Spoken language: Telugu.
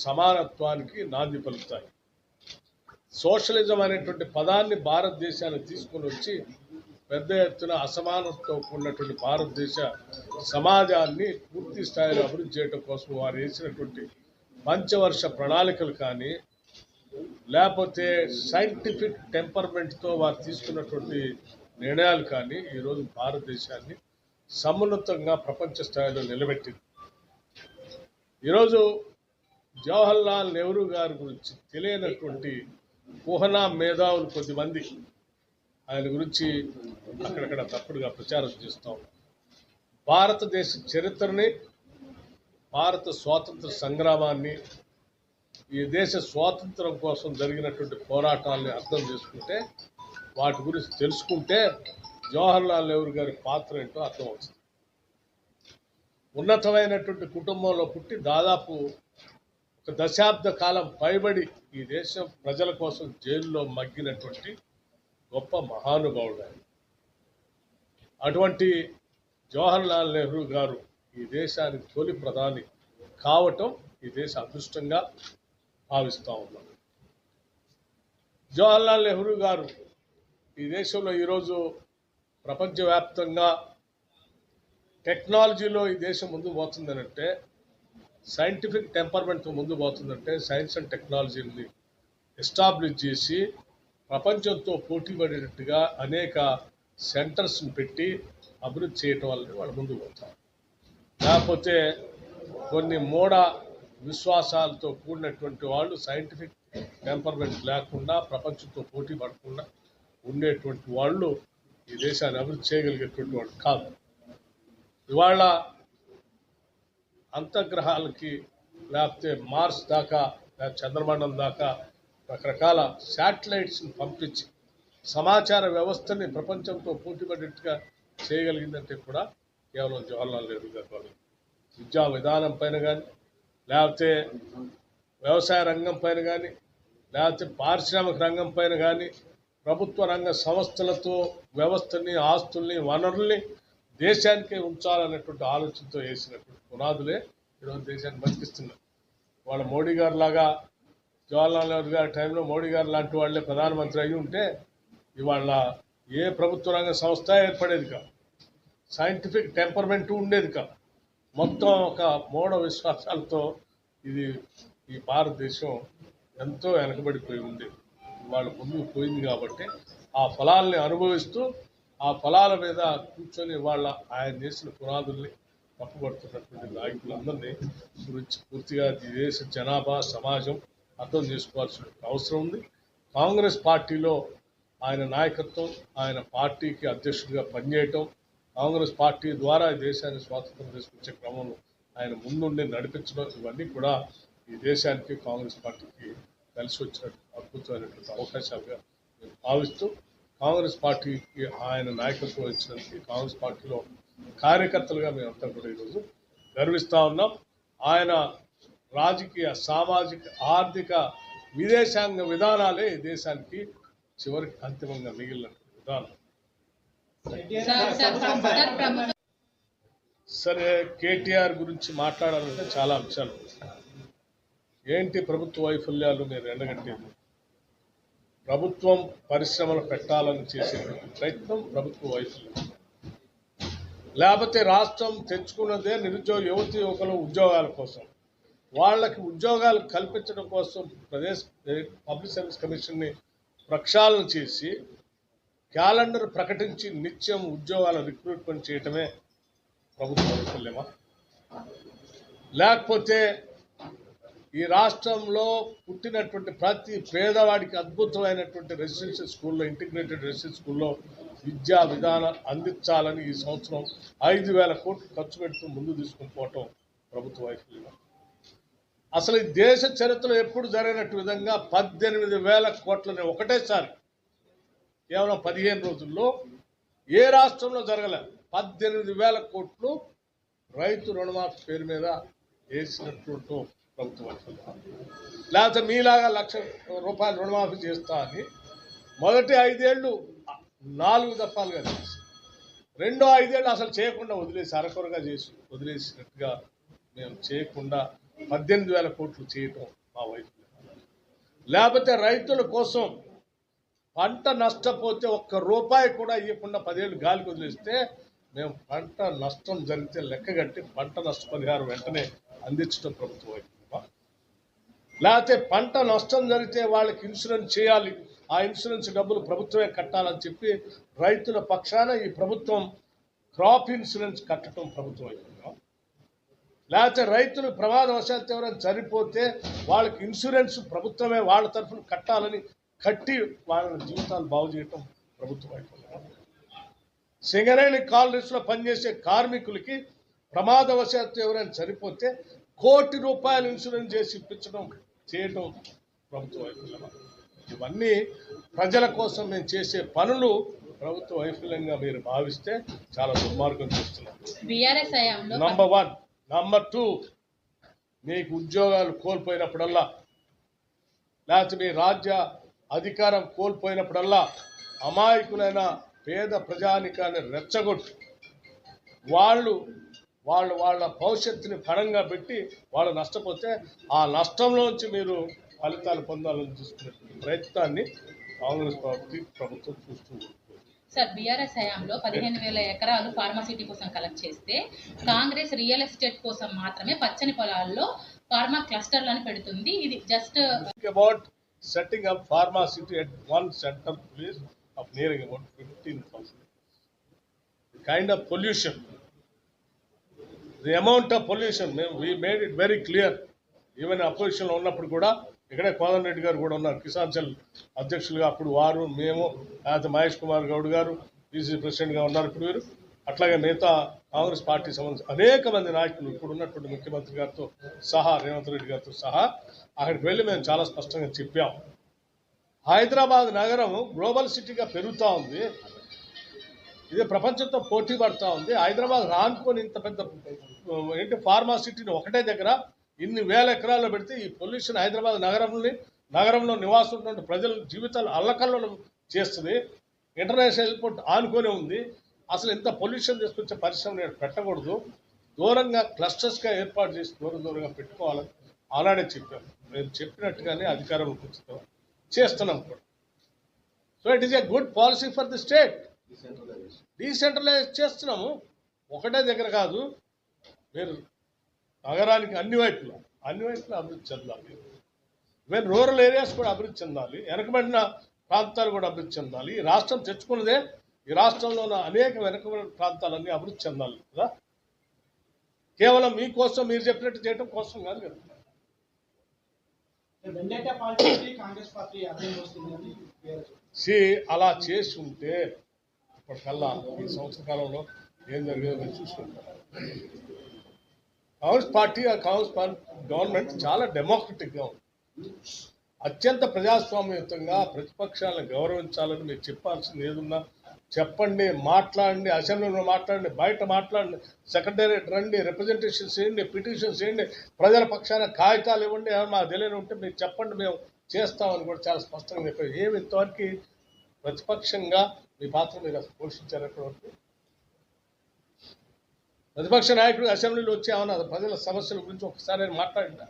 సమానత్వానికి నాంది పలుకుతాయి. సోషలిజం అనేటువంటి పదాన్ని భారతదేశానికి తీసుకొని వచ్చి పెద్ద ఎత్తున అసమానతతో కూడినటువంటి భారతదేశ సమాజాన్ని పూర్తి స్థాయిలో అభివృద్ధి చేయడం కోసం వారు వేసినటువంటి పంచవర్ష ప్రణాళికలు కానీ, లేకపోతే సైంటిఫిక్ టెంపర్మెంట్తో వారు తీసుకున్నటువంటి నిర్ణయాలు కానీ ఈరోజు భారతదేశాన్ని సమున్నతంగా ప్రపంచ స్థాయిలో నిలబెట్టింది. ఈరోజు జవహర్లాల్ నెహ్రూ గారి గురించి తెలియనటువంటి కుహనా మేధావులు కొద్దిమంది ఆయన గురించి అక్కడక్కడ తప్పుడుగా ప్రచారం చేస్తాం. భారతదేశ చరిత్రని, భారత స్వాతంత్ర సంగ్రామాన్ని, ఈ దేశ స్వాతంత్రం కోసం జరిగినటువంటి పోరాటాలని అర్థం చేసుకుంటే, వాటి గురించి తెలుసుకుంటే జవహర్లాల్ నెహ్రూ గారి పాత్ర ఏంటో అర్థమవుతుంది. ఉన్నతమైనటువంటి కుటుంబంలో పుట్టి దాదాపు ఒక దశాబ్ద కాలం పైబడి ఈ దేశం ప్రజల కోసం జైల్లో మగ్గినటువంటి గొప్ప మహానుభావుడు ఆయన. అటువంటి జవహర్లాల్ నెహ్రూ గారు ఈ దేశానికి తొలి ప్రధాని కావటం ఈ దేశ అదృష్టంగా భావిస్తూ ఉన్నాం. జవహర్లాల్ నెహ్రూ గారు ఈ దేశంలో ఈరోజు ప్రపంచవ్యాప్తంగా టెక్నాలజీలో ఈ దేశం ముందుకు పోతుందనంటే, సైంటిఫిక్ టెంపర్మెంట్ ముందు పోతుందంటే, సైన్స్ అండ్ టెక్నాలజీని ఎస్టాబ్లిష్ చేసి ప్రపంచంతో పోటీ పడేటట్టుగా అనేక సెంటర్స్ని పెట్టి అభివృద్ధి చేయటం వల్ల వాళ్ళు ముందుకు పోతారు. లేకపోతే కొన్ని మూఢ విశ్వాసాలతో కూడినటువంటి వాళ్ళు సైంటిఫిక్ టెంపర్మెంట్ లేకుండా ప్రపంచంతో పోటీ పడకుండా ఉండేటువంటి వాళ్ళు ఈ దేశాన్ని అభివృద్ధి చేయగలిగేటువంటి వాళ్ళు కాదు. ఇవాళ అంతర్గ్రహాలకి, లేకపోతే మార్స్ దాకా, లేకపోతే చంద్రమండలం దాకా రకరకాల శాటిలైట్స్ని పంపించి సమాచార వ్యవస్థని ప్రపంచంతో పోటీపడేట్టుగా చేయగలిగిందంటే కూడా కేవలం జవహర్లాల్ నెహ్రూ గారి వల్ల. విద్యా విధానం పైన కానీ, లేకపోతే వ్యవసాయ రంగం పైన కానీ, లేకపోతే పారిశ్రామిక రంగం పైన కానీ, ప్రభుత్వ రంగ సంస్థలతో వ్యవస్థని, ఆస్తుల్ని, వనరుల్ని దేశానికే ఉంచాలనేటువంటి ఆలోచనతో వేసినటువంటి పునాదులే ఈరోజు దేశాన్ని బతికిస్తున్నారు. వాళ్ళ మోడీ గారు లాగా, జవహర్లాల్ నెహ్రూ గారి టైంలో మోడీ గారు లాంటి వాళ్ళే ప్రధానమంత్రి అయి ఉంటే ఇవాళ ఏ ప్రభుత్వ రంగ సంస్థ ఏర్పడేది కాదు, సైంటిఫిక్ టెంపర్మెంట్ ఉండేది కాదు. మొత్తం ఒక మూఢ విశ్వాసాలతో ఈ భారతదేశం ఎంతో వెనకబడిపోయి ఉండేది. వాళ్ళు ముందుకు పోయింది కాబట్టి ఆ ఫలాల్ని అనుభవిస్తూ, ఆ ఫలాల మీద కూర్చొని వాళ్ళ ఆయన చేసిన పునాదుల్ని తప్పుపడుతున్నటువంటి నాయకులందరినీ గురించి పూర్తిగా దేశ జనాభా, సమాజం అర్థం చేసుకోవాల్సిన అవసరం ఉంది. కాంగ్రెస్ పార్టీలో ఆయన నాయకత్వం, ఆయన పార్టీకి అధ్యక్షుడిగా పనిచేయటం, కాంగ్రెస్ పార్టీ ద్వారా ఈ దేశాన్ని స్వాతంత్రం తీసుకొచ్చే క్రమంలో ఆయన ముందుండి నడిపించడం, ఇవన్నీ కూడా ఈ దేశానికి కాంగ్రెస్ పార్టీకి కలిసి వచ్చినట్టు అద్భుతమైనటువంటి అవకాశాలుగా నేను భావిస్తూ, కాంగ్రెస్ పార్టీకి ఆయన నాయకత్వం ఇచ్చినందుకు కాంగ్రెస్ పార్టీలో కార్యకర్తలుగా మేమంతా కూడా ఈరోజు గర్విస్తూ ఉన్నాం. ఆయన రాజకీయ, సామాజిక, ఆర్థిక, విదేశాంగ విధానాలే ఈ దేశానికి చివరికి అంతిమంగా మిగిలిన విధానం. సరే, కేటీఆర్ గురించి మాట్లాడాలంటే చాలా అంశాలు. ఏంటి ప్రభుత్వ వైఫల్యాలు మీరు ఎండగట్టేది? ప్రభుత్వం పరిశ్రమలు పెట్టాలని చేసే ప్రయత్నం ప్రభుత్వ వైఫల్యం. లేకపోతే రాష్ట్రం తెచ్చుకున్నదే నిరుద్యోగ యువతి యువకులు ఉద్యోగాల కోసం, వాళ్ళకి ఉద్యోగాలు కల్పించడం కోసం పబ్లిక్ సర్వీస్ కమిషన్ని ప్రక్షాళన చేసి క్యాలెండర్ ప్రకటించి నిత్యం ఉద్యోగాల రిక్రూట్మెంట్ చేయటమే ప్రభుత్వ వైఫల్యమా? లేకపోతే ఈ రాష్ట్రంలో పుట్టినటువంటి ప్రతి పేదవాడికి అద్భుతమైనటువంటి రెసిడెన్షియల్ స్కూల్లో, ఇంటిగ్రేటెడ్ రెసిడెన్షియల్ స్కూల్లో విద్యా విధానం అందించాలని ఈ సంవత్సరం 5,000 కోట్లు ఖర్చు పెడుతూ ముందు తీసుకుని పోవటం ప్రభుత్వ వైఫల్యం. అసలు ఈ దేశ చరిత్రలో ఎప్పుడు జరిగినట్టు విధంగా 18,000 కోట్లని ఒకటేసారి కేవలం 15 రోజుల్లో ఏ రాష్ట్రంలో జరగలేదు. 18,000 కోట్లు రైతు రుణమాఫీ పేరు మీద వేసినట్టు ప్రభుత్వ వైఫల్యం. లేకపోతే మీలాగా 1,00,000 రూపాయలు రుణమాఫీ చేస్తా అని మొదటి 5 ఏళ్ళు 4 దఫాలుగా చేసి, రెండో 5 ఏళ్ళు అసలు చేయకుండా వదిలేసి, అరకొరగా చేసి వదిలేసినట్టుగా మేము చేయకుండా 18,000 కోట్లు చేయటం మా వైఫల్యం. లేకపోతే రైతుల కోసం పంట నష్టపోతే ఒక్క రూపాయి కూడా ఇవ్వకుండా 10 ఏళ్ళు గాలికి వదిలేస్తే మేము పంట నష్టం జరిగితే లెక్కగట్టి పంట నష్టపరిహారం వెంటనే అందించడం ప్రభుత్వం వైఫల్యమా? లేకపోతే పంట నష్టం జరిగితే వాళ్ళకి ఇన్సూరెన్స్ చేయాలి, ఆ ఇన్సూరెన్స్ డబ్బులు ప్రభుత్వమే కట్టాలని చెప్పి రైతుల పక్షాన ఈ ప్రభుత్వం క్రాప్ ఇన్సూరెన్స్ కట్టడం ప్రభుత్వం అయిపోయిందా? లేకపోతే రైతులు ప్రమాదవశాత్తు ఎవరైనా చనిపోతే వాళ్ళకి ఇన్సూరెన్స్ ప్రభుత్వమే వాళ్ళ తరఫున కట్టాలని కట్టి వాళ్ళ జీవితాలు బాగు చేయటం ప్రభుత్వం అయిపోయిందా? సింగరేణి కాలనీస్లో పనిచేసే కార్మికులకి ప్రమాదవశాత్తు ఎవరైనా చనిపోతే ₹1 కోటి ఇన్సూరెన్స్ చేసి ఇప్పించడం చేయటం ప్రభుత్వ వైఫల్యమా? ఇవన్నీ ప్రజల కోసం మేము చేసే పనులు ప్రభుత్వ వైఫల్యంగా మీరు భావిస్తే చాలా దుర్మార్గం చేస్తున్నారు. నంబర్ 1. నంబర్ 2, మీకు ఉద్యోగాలు కోల్పోయినప్పుడల్లా, లేకపోతే మీ రాజ్య అధికారం కోల్పోయినప్పుడల్లా అమాయకులైన పేద ప్రజానికాన్ని రెచ్చగొట్టి వాళ్ళ భవిష్యత్తుని పణంగా పెట్టి వాళ్ళు నష్టపోతే ఆ నష్టంలోంచి మీరు ఫలితాలు పొందాలని చూసుకునే ప్రయత్నాన్ని కాంగ్రెస్ పార్టీ ప్రభుత్వం చూస్తుంది. సార్, బీఆర్ఎస్ హయాంలో 15,000 ఎకరాలు ఫార్మాసిటీ కోసం కలెక్ట్ చేస్తే కాంగ్రెస్ రియల్ ఎస్టేట్ కోసం మాత్రమే పచ్చని పొలాల్లో ఫార్మా క్లస్టర్లను పెడుతుంది. ఇది just about setting up pharma city at one central place of nearing about 15,000. The kind of pollution, the amount of pollution, we made it very clear. Even అపోజిషన్లో ఉన్నప్పుడు కూడా ఇక్కడే కోదండ రెడ్డి గారు కూడా ఉన్నారు, కిసాన్ సెల్ అధ్యక్షులుగా. అప్పుడు వారు, మేము, లేకపోతే మహేష్ కుమార్ గౌడ్ గారు పీసీ ప్రెసిడెంట్గా ఉన్నారు ఇప్పుడు వీరు. అట్లాగే మిగతా కాంగ్రెస్ పార్టీ సంబంధించి అనేక మంది నాయకులు ఇప్పుడు ఉన్నటువంటి ముఖ్యమంత్రి గారితో సహా, రేవంత్ రెడ్డి గారితో సహా అక్కడికి వెళ్ళి మేము చాలా స్పష్టంగా చెప్పాం. హైదరాబాద్ నగరం గ్లోబల్ సిటీగా పెరుగుతూ ఉంది, ఇది ప్రపంచంతో పోటీ పడుతూ ఉంది. హైదరాబాద్ రానుకొని ఇంత పెద్ద ఫార్మా సిటీని ఒకటే దగ్గర ఇన్ని వేల ఎకరాల్లో పెడితే ఈ పొల్యూషన్ హైదరాబాద్ నగరంలో నివాసం ఉన్నటువంటి ప్రజల జీవితాలు అల్లకల్లోలం చేస్తుంది. ఇంటర్నేషనల్ ఎయిర్పోర్ట్ ఆనుకొనే ఉంది. అసలు ఇంత పొల్యూషన్ తీసుకొచ్చే పరిశ్రమ నేను పెట్టకూడదు, దూరంగా క్లస్టర్స్గా ఏర్పాటు చేసి దూరంగా పెట్టుకోవాలని ఆనాడే చెప్పాము. మేము చెప్పినట్టుగానే అధికారంలోకి వచ్చి చేస్తున్నాం కూడా. So it is a good policy for the state. Decentralise చేస్తున్నాము, ఒకటే దగ్గర కాదు. మీరు నగరానికి అన్ని వైపులా అభివృద్ధి చెందాలి. ఈవెన్ రూరల్ ఏరియాస్ కూడా అభివృద్ధి చెందాలి, వెనకబడిన ప్రాంతాలు కూడా అభివృద్ధి చెందాలి. ఈ రాష్ట్రం తెచ్చుకున్నదే, ఈ రాష్ట్రంలో ఉన్న అనేక వెనకబడిన ప్రాంతాలన్నీ అభివృద్ధి చెందాలి కదా. కేవలం మీకోసం మీరు చెప్పినట్టు చేయడం కోసం కాదు కదా. అలా చేసి ఉంటే ఇప్పటికల్లా ఈ సంవత్సర కాలంలో ఏం జరిగేదో మీరు చూసుకుంటారు. కాంగ్రెస్ గవర్నమెంట్ చాలా డెమోక్రటిక్గా ఉంది, అత్యంత ప్రజాస్వామ్యయుతంగా ప్రతిపక్షాలను గౌరవించాలని మీరు చెప్పాల్సింది ఏదున్నా చెప్పండి, మాట్లాడండి, అసెంబ్లీలో మాట్లాడండి, బయట మాట్లాడండి, సెక్రటేరియట్ రండి, రిప్రజెంటేషన్స్ చేయండి, పిటిషన్స్ చేయండి, ప్రజల పక్షాన కాగితాలు ఇవ్వండి, మాకు తెలియని ఉంటే మీరు చెప్పండి, మేము చేస్తామని కూడా చాలా స్పష్టంగా చెప్పారు. ఏమి ఇంతవరకు ప్రతిపక్షంగా మీ పాత్ర మీరు అసలు పోషించారు? ఎప్పటివరకు ప్రతిపక్ష నాయకుడు అసెంబ్లీలో వచ్చి ఏమన్నా ప్రజల సమస్యల గురించి ఒకసారి మాట్లాడినా